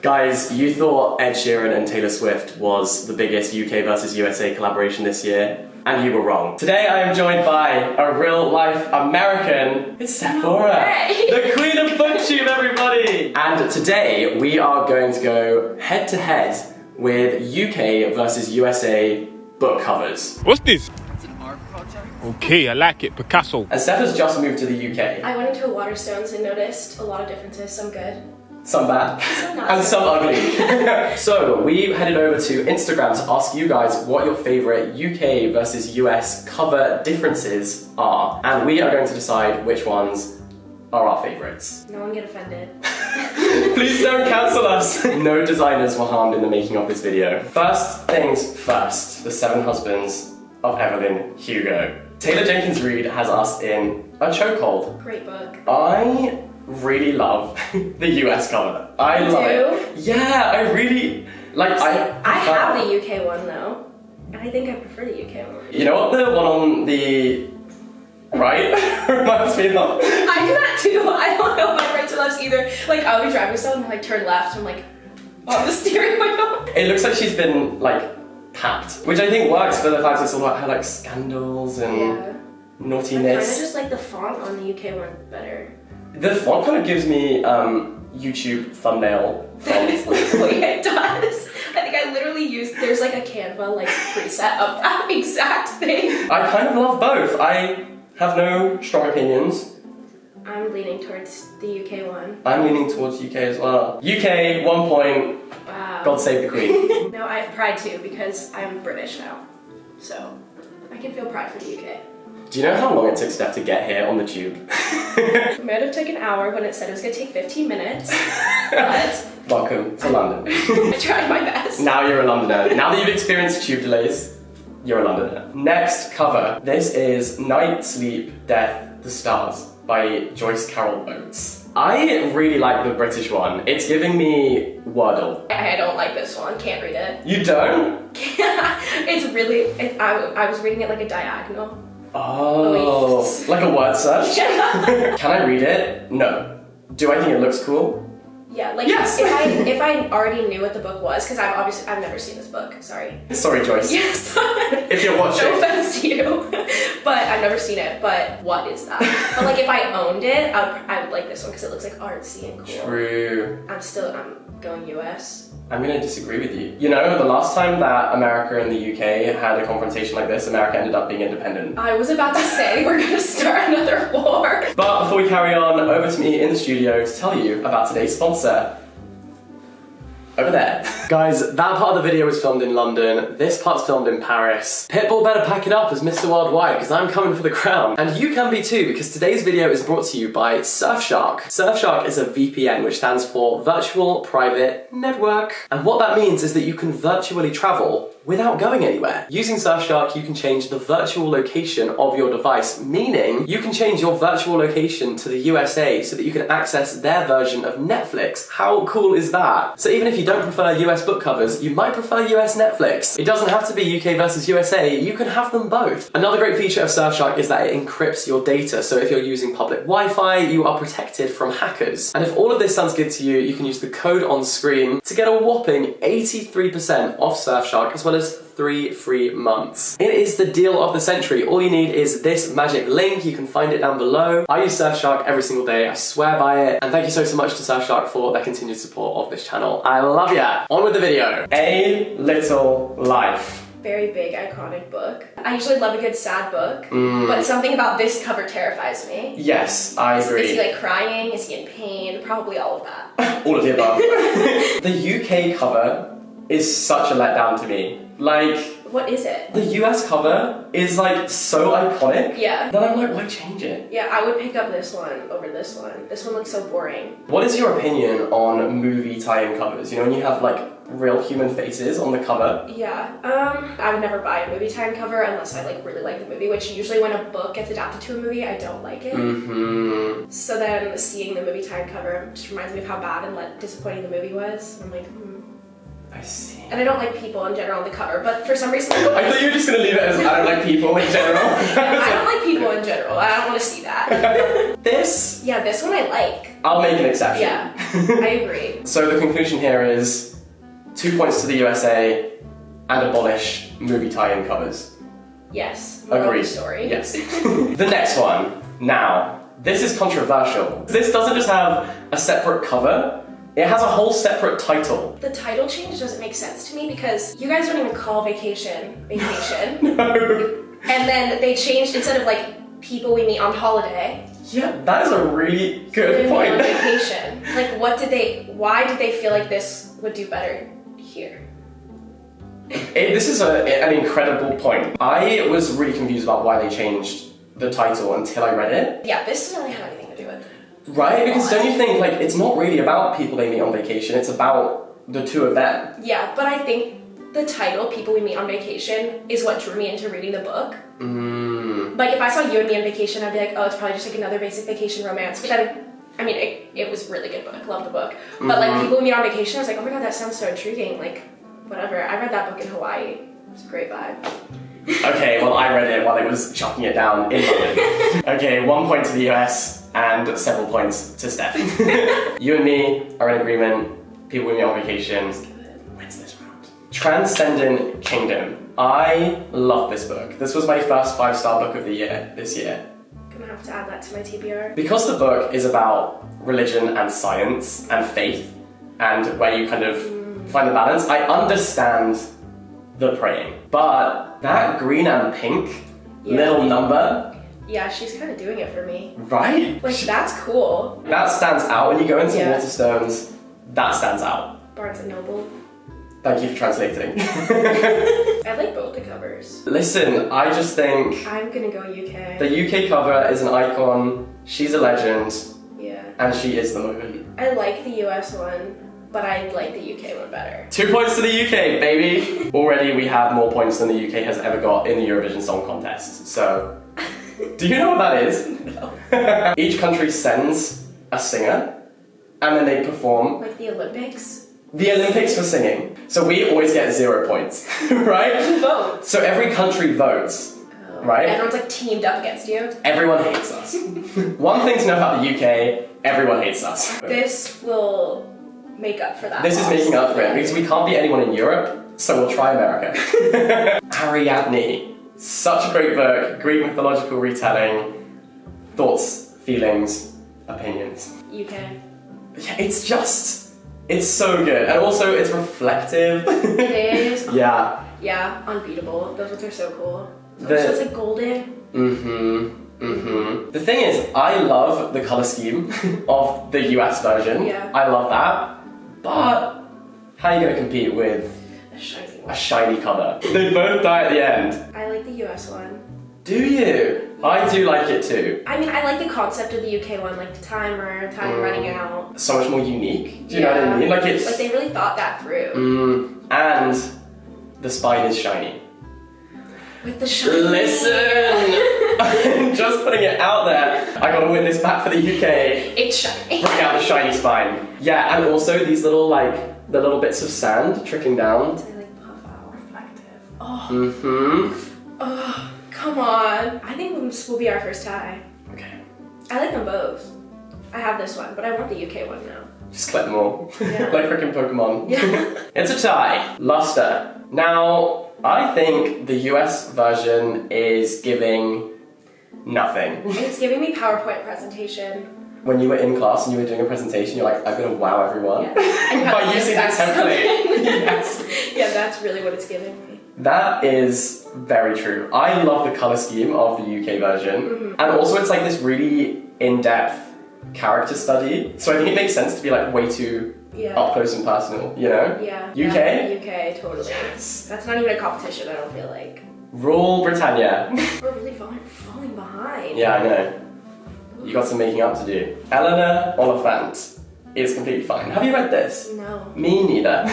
Guys, you thought Ed Sheeran and Taylor Swift was the biggest UK versus USA collaboration this year, and you were wrong. Today I am joined by a real-life American, it's Steph, the queen of booktube, everybody! And today we are going to go head-to-head with UK versus USA book covers. What's this? It's an art project. Okay, I like it. Picasso. And Steph has just moved to the UK. I went into Waterstones and noticed a lot of differences, some good. Some bad, Some not and so some ugly. So we headed over to Instagram to ask you guys what your favourite UK versus US cover differences are, and we are going to decide which ones are our favourites. No one get offended. Please don't cancel us! No designers were harmed in the making of this video. First things first, the 7 husbands of Evelyn Hugo. Taylor Jenkins Reid has us in a chokehold. Great book. I really love the US cover. I love it. Yeah, I really like. See, I have the UK one though, and I think I prefer the UK one. You know what the one on the right reminds me of? I do that too. I don't know my right to lefts either. Like I'll be driving someone and like turn left. I'm like on the steering wheel. It looks like she's been like tapped, which I think works for the fact it's all about her like scandals and I naughtiness. kind of just like the font on the UK one better. The font kind of gives me YouTube thumbnail font. Yeah, it does. I think I literally used, there's like a Canva like preset of that exact thing. I kind of love both. I have no strong opinions. I'm leaning towards the UK one. I'm leaning towards UK as well. UK, 1 point. Wow. God save the Queen. No, I have pride too because I'm British now. So I can feel pride for the UK. Do you know how long it took Steph to get here on the tube? It might have taken an hour when it said it was going to take 15 minutes, but Welcome to London. I tried my best. Now you're a Londoner. Now that you've experienced tube delays, you're a Londoner. Next cover. This is Night, Sleep, Death, the Stars by Joyce Carol Oates. I really like the British one. It's giving me Wordle. I don't like this one. Can't read it. You don't? It's really, I was reading it like a diagonal. Oh, like a word search? Yeah. Can I read it? No. Do I think it looks cool? Yeah, like Yes. if I already knew what the book was, because I've never seen this book. Sorry. Sorry, Joyce. Yes. If you're watching. No offense to you, but I've never seen it. But what is that? But like if I owned it, I would like this one because it looks like artsy and cool. True. I'm going US. I'm gonna disagree with you. You know, the last time that America and the UK had a confrontation like this, America ended up being independent. I was about to say we're gonna start another war. But before we carry on, over to me in the studio to tell you about today's sponsor. Over there. Guys, that part of the video was filmed in London, this part's filmed in Paris. Pitbull better pack it up as Mr. Worldwide, because I'm coming for the crown. And you can be too, because today's video is brought to you by Surfshark. Surfshark is a VPN, which stands for Virtual Private Network. And what that means is that you can virtually travel without going anywhere. Using Surfshark, you can change the virtual location of your device, meaning you can change your virtual location to the USA so that you can access their version of Netflix. How cool is that? So even if you don't prefer US book covers, you might prefer US Netflix. It doesn't have to be UK versus USA, you can have them both. Another great feature of Surfshark is that it encrypts your data, so if you're using public Wi-Fi, you are protected from hackers. And if all of this sounds good to you, you can use the code on screen to get a whopping 83% off Surfshark, as well as 3 free months. It is the deal of the century. All you need is this magic link. You can find it down below. I use Surfshark every single day. I swear by it. And thank you so much to Surfshark for their continued support of this channel. I love ya. On with the video. A Little Life. Very big, iconic book. I usually love a good sad book, but something about this cover terrifies me. Yes, I agree. Is he like crying? Is he in pain? Probably all of that. All of the above. The UK cover is such a letdown to me. Like, what is it? the US cover is like so iconic. Yeah. Then I'm like, why change it? Yeah, I would pick up this one over this one. This one looks so boring. What is your opinion on movie tie-in covers? You know, when you have like real human faces on the cover. Yeah, I would never buy a movie tie-in cover unless I like really like the movie, which usually when a book gets adapted to a movie, I don't like it. So then seeing the movie tie-in cover just reminds me of how bad and disappointing the movie was. I'm like, I see. And I don't like people in general on the cover, but for some reason I thought you were just gonna leave it as I don't like people in general. I don't like people in general. I don't want to see that. This? Yeah, this one I like. I'll make an exception. Yeah. I agree. So the conclusion here is 2 points to the USA and abolish movie tie-in covers. Yes. Moral of the story. Yes. The next one. Now, this is controversial. This doesn't just have a separate cover, it has a whole separate title. The title change doesn't make sense to me because you guys don't even call vacation. No. And then they changed, instead of like people we meet on holiday. Yeah, that is a really good We meet point. on vacation. Like why did they feel like this would do better here? This is an incredible point. I was really confused about why they changed the title until I read it. Yeah, this doesn't really have anything to do with it. Right? Because don't you think, like, it's not really about people they meet on vacation, it's about the two of them. Yeah, but I think the title, People We Meet on Vacation, is what drew me into reading the book. Like, if I saw You and Me on Vacation, I'd be like, oh, it's probably just like another basic vacation romance. But then, I mean, it was a really good book. Love the book. But like, People We Meet on Vacation, I was like, oh my god, that sounds so intriguing. Like, whatever. I read that book in Hawaii. It was a great vibe. Okay, well, I read it while it was chucking it down in London. Okay, 1 point to the US and several points to Steph. You and Me are in agreement. People We Meet on Vacation wins this round. Transcendent Kingdom. I love this book. This was my first 5-star book of the year this year. Gonna have to add that to my TBR. Because the book is about religion and science and faith and where you kind of find the balance, I understand the praying. But that green and pink little number... Yeah, she's kind of doing it for me. Right? Like, that's cool. That stands out. When you go into Waterstones, that stands out. Barnes & Noble. Thank you for translating. I like both the covers. Listen, I just think... I'm gonna go UK. The UK cover is an icon. She's a legend. Yeah. And she is the moment. I like the US one, but I like the UK one better. 2 points to the UK, baby! Already we have more points than the UK has ever got in the Eurovision Song Contest. So, do you know what that is? No. Each country sends a singer, and then they perform. Like the Olympics? The Olympics for singing. So we always get 0 points, right? Who votes? So every country votes, right? Everyone's like teamed up against you. Everyone hates us. One thing to know about the UK, everyone hates us. This will make up for that. This is making up for it, because we can't beat anyone in Europe, so we'll try America. Abney. Such a great book, Greek mythological retelling, thoughts, feelings, opinions. UK. Yeah, it's so good. And also, it's reflective. It is. Yeah. Yeah, unbeatable. Those ones are so cool. So it's like golden. The thing is, I love the color scheme of the US version. Yeah. I love that. But how are you going to compete with a shiny cover? They both die at the end. I like the US one. Do you? Yeah. I do like it too. I mean, I like the concept of the UK one, like the time running out. So much more unique. Do you know what I mean? Like it's like they really thought that through. And the spine is shiny. With the shiny. Listen! I'm just putting it out there. I gotta win this back for the UK. It's shiny. Bring out the shiny spine. Yeah, and also these little the little bits of sand trickling down. They like puff out. Reflective. Oh. Oh. Come on. I think this will be our first tie. Okay. I like them both. I have this one, but I want the UK one now. Just collect them all. Yeah. Like freaking Pokemon. Yeah. It's a tie. Luster. Now, I think the US version is giving nothing. It's giving me PowerPoint presentation. When you were in class and you were doing a presentation, you're like, I'm gonna wow everyone. Yeah. By using the template. Yes. Yeah, that's really what it's giving me. That is very true. I love the colour scheme of the UK version. And also it's like this really in-depth character study. So I think it makes sense to be like way too up close and personal, you know? Yeah. UK? Yeah, UK, totally. Yes. That's not even a competition, I don't feel like. Rule Britannia. We're really falling behind. Yeah, I know. You got some making up to do. Eleanor Oliphant is completely fine. Have you read this? No. Me neither.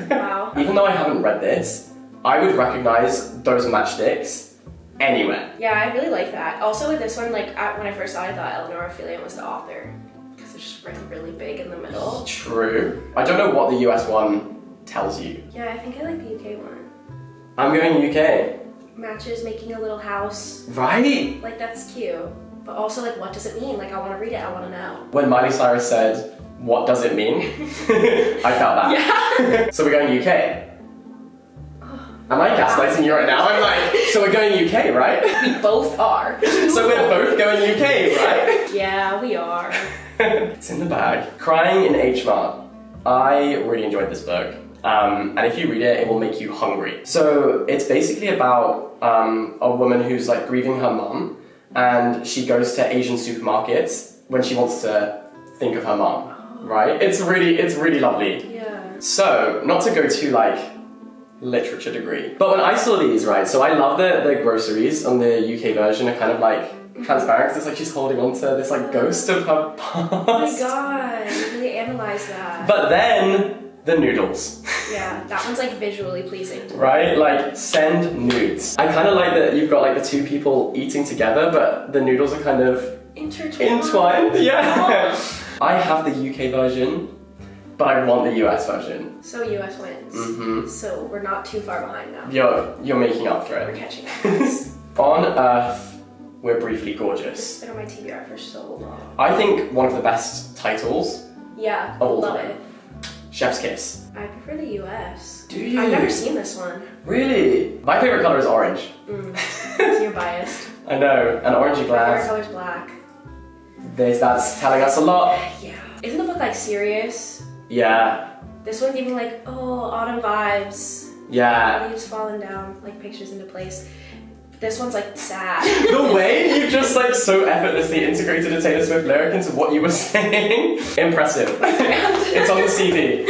Wow. Even though I haven't read this, I would recognise those matchsticks anywhere. Yeah, I really like that. Also with this one, like when I first saw it, I thought Eleanor Ophelia was the author. Because it's just written really big in the middle. True. I don't know what the US one tells you. Yeah, I think I like the UK one. I'm going UK. Matches making a little house. Right? Like, that's cute. But also, like, what does it mean? Like, I want to read it, I want to know. When Miley Cyrus said, what does it mean? I felt that. Yeah. So we're going UK. Am I gaslighting you right now? I'm like, so we're going UK, right? We both are. So we're both going UK, right? Yeah, we are. It's in the bag. Crying in H Mart. I really enjoyed this book. And if you read it, it will make you hungry. So it's basically about a woman who's like grieving her mum, and she goes to Asian supermarkets when she wants to think of her mum, right? It's really lovely. Yeah. So, not to go too like literature degree, but when I saw these, right, so I love the groceries on the UK version are kind of like transparent, because it's like she's holding on to this like ghost of her past. Oh my god, you really analyze that. But then the noodles. Yeah, that one's like visually pleasing to me. Right? Like, send nudes. I kind of like that you've got like the two people eating together, but the noodles are kind of entwined. Yeah. I have the UK version, but I want the US version. So US wins. Mm-hmm. So we're not too far behind now. You're making up for We're it. catching up. On Earth, we're briefly gorgeous. It's been on my TBR for so long. I think one of the best titles Yeah, of all love time. it. Chef's Kiss. I prefer the US. Do you? I've never seen this one. Really? My favorite color is orange. So you're biased. I know, an orangey My favorite glass. color's black. That's telling us a lot. Yeah. Isn't the book like serious? Yeah, This one gave me like, oh, autumn vibes. yeah. Leaves falling down, like pictures into place. This one's like sad. The way you just like so effortlessly integrated a Taylor Swift lyric into what you were saying, impressive. It's on the CD.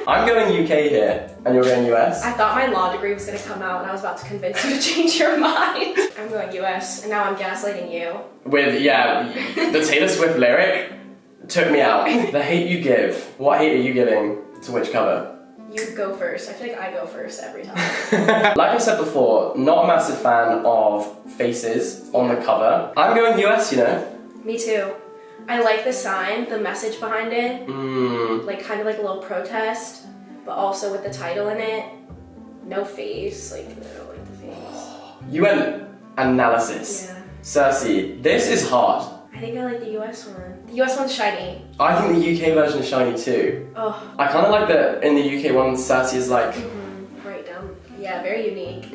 I'm going UK here, and you're going US. I thought my law degree was gonna come out and I was about to convince you to change your mind. I'm going US, and now I'm gaslighting you. With, yeah, the Taylor Swift lyric took me out. The hate you give. What hate are you giving to which cover? You go first. I feel like I go first every time. Like I said before, not a massive fan of faces on the cover. I'm going US, you know. Me too. I like the sign, the message behind it. Mmm. Like kind of like a little protest, but also with the title in it. No face, like I don't like the face. You went analysis. Yeah. Cersei, this is hard. I think I like the US one. The US one's shiny. I think the UK version is shiny too. Oh. I kind of like that in the UK one, Cersei is like, Right down. Yeah, very unique.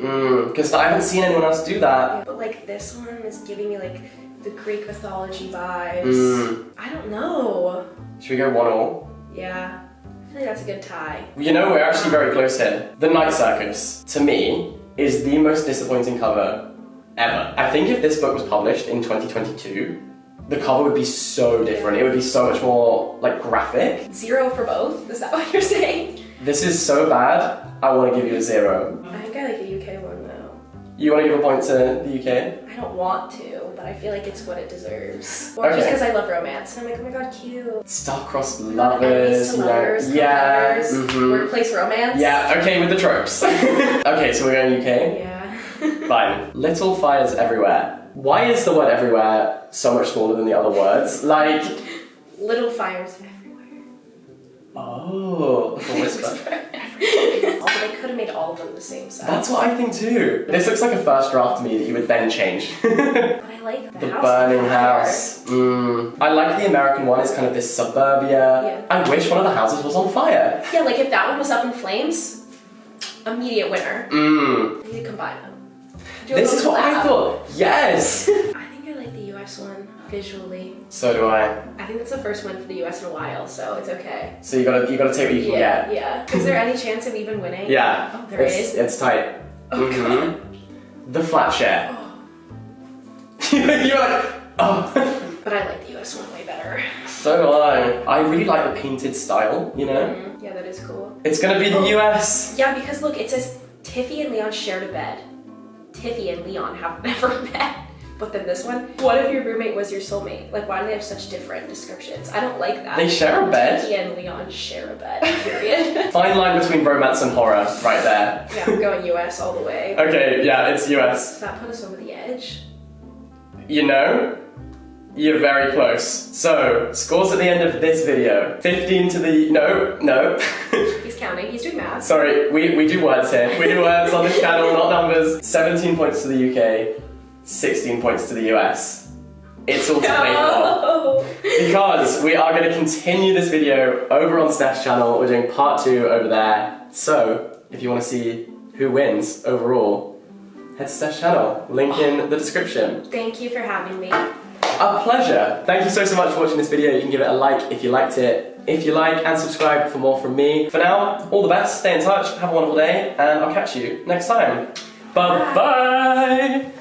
because I haven't seen anyone else do that. But like this one is giving me like the Greek mythology vibes. I don't know. Should we go 1-1? Yeah. I feel like that's a good tie. You know, we're actually very close here. The Night Circus, to me, is the most disappointing cover ever. I think if this book was published in 2022, the cover would be so different. It would be so much more like graphic. 0 for both? Is that what you're saying? This is so bad, I want to give you a 0. I think I like the UK one though. You want to give a point to the UK? I don't want to, but I feel like it's what it deserves. Or just Okay. because I love romance. And I'm like, oh my god, cute. Star-crossed Enemies lovers, to you know. lovers, Yeah. co-lovers, Mhm. workplace romance. Yeah, okay with the tropes. Okay, so we're going UK? Yeah. Fine. Little fires everywhere. Why is the word everywhere so much smaller than the other words? Like... Little fires everywhere. Oh, like a whisper. Also, they could have made all of them the same size. That's what I think too. This looks like a first draft to me that you would then change. But I like The house burning on fire. house. I like the American one. It's kind of this suburbia. Yeah. I wish one of the houses was on fire. Yeah, like if that one was up in flames, immediate winner. You need to combine them. Do a This is little what I collab. thought. Yes. I think I like the US one visually. So do I. I think that's the first one for the US in a while, so it's okay. So you gotta take what you can get. Yeah. Is there any chance of even winning? Yeah. Oh, there is. It's tight. Oh, God. The flat share. You're like, oh. But I like the US one way better. So do I. I really like the painted style, you know? Yeah, that is cool. It's gonna be the US. Yeah, because look, it says Tiffy and Leon shared a bed. Tiffy and Leon have never met. But then this one, what if your roommate was your soulmate? Like, why do they have such different descriptions? I don't like that. They share a bed? Tiffy and Leon share a bed, period. Fine line between romance and horror, right there. Yeah, I'm going US all the way. Okay, yeah, it's US. Does that put us over the edge? You know, you're very close. So, scores at the end of this video. 15 to the... No. He's counting, he's doing math. Sorry, we do words here. We do words on this channel, not numbers. 17 points to the UK, 16 points to the US. it's all to play for. Because we are going to continue this video over on Steph's channel. We're doing part 2 over there. So, if you want to see who wins overall, head to Steph's channel. Link in the description. Thank you for having me. A pleasure. Thank you so much for watching this video. You can give it a like if you liked it. If you like, and subscribe for more from me. For now, all the best. Stay in touch. Have a wonderful day. And I'll catch you next time. Bye-bye.